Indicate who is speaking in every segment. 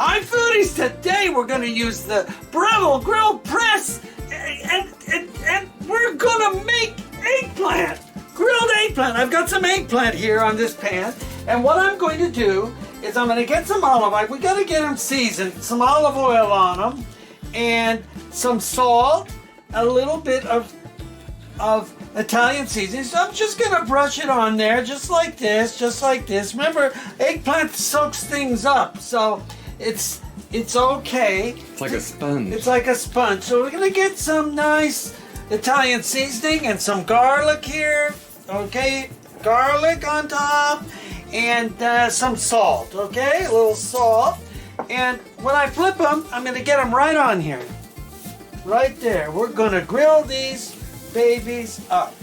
Speaker 1: Hi foodies, today we're going to use the Breville Grill Press and we're going to make eggplant, grilled eggplant. I've got some eggplant here on this pan, and what I'm going to do is I'm going to get some olive oil. We got to get them seasoned, some olive oil on them, and some salt, a little bit of Italian seasoning. So I'm just going to brush it on there just like this, just like this. Remember, eggplant soaks things up, so it's okay.
Speaker 2: It's like a sponge.
Speaker 1: It's like a sponge. So we're gonna get some nice Italian seasoning and some garlic here. Okay, garlic on top, and some salt. Okay, a little salt. And when I flip them, I'm gonna get them right on here, right there. We're gonna grill these babies up,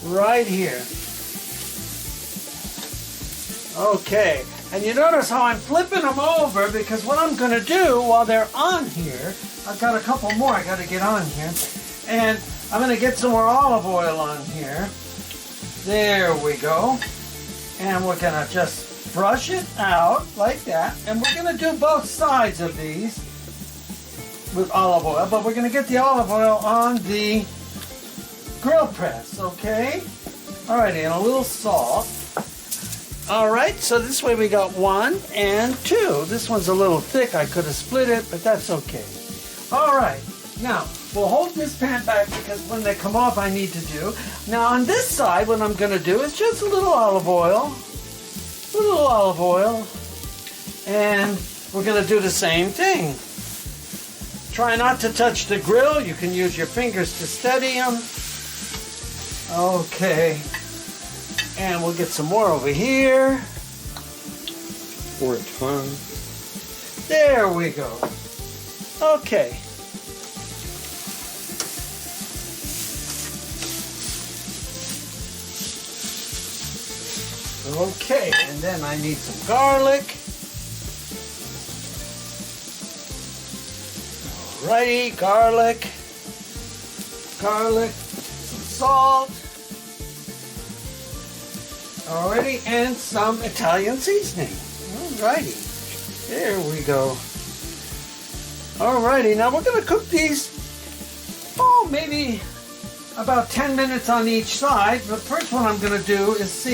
Speaker 1: right here. Okay. And you notice how I'm flipping them over, because what I'm going to do while they're on here, I've got a couple more I got to get on here, and I'm going to get some more olive oil on here. There we go. And we're going to just brush it out like that, and we're going to do both sides of these with olive oil, but we're going to get the olive oil on the grill press, okay? Alrighty, and a little salt. Alright, so this way we got 1 and 2. This one's a little thick. I could have split it, but that's okay. Alright, now we'll hold this pan back because when they come off I need to do. Now on this side, what I'm going to do is just a little olive oil. A little olive oil. And we're going to do the same thing. Try not to touch the grill. You can use your fingers to steady them. Okay. And we'll get some more over here.
Speaker 2: Or a tongue.
Speaker 1: There we go. Okay. Okay, and then I need some garlic. Alrighty, garlic. Garlic, some salt. Alrighty, and some Italian seasoning. Alrighty, there we go. Alrighty, now we're going to cook these, maybe about 10 minutes on each side. The first one I'm going to do is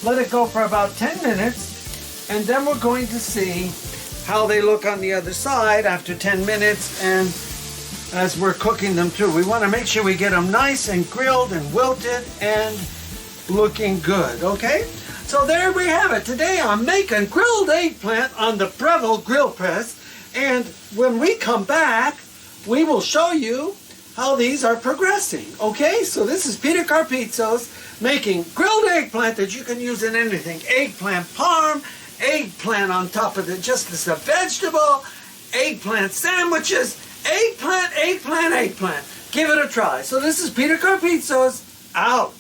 Speaker 1: let it go for about 10 minutes, and then we're going to see how they look on the other side after 10 minutes, and as we're cooking them too. We want to make sure we get them nice and grilled and wilted and looking good, okay? So there we have it. Today I'm making grilled eggplant on the Breville Grill Press, and when we come back, we will show you how these are progressing, okay? So this is Peter Carpizzo's making grilled eggplant that you can use in anything. Eggplant parm, eggplant on top of it just as a vegetable, eggplant sandwiches, eggplant, eggplant, eggplant. Give it a try. So this is Peter Carpizzo's out.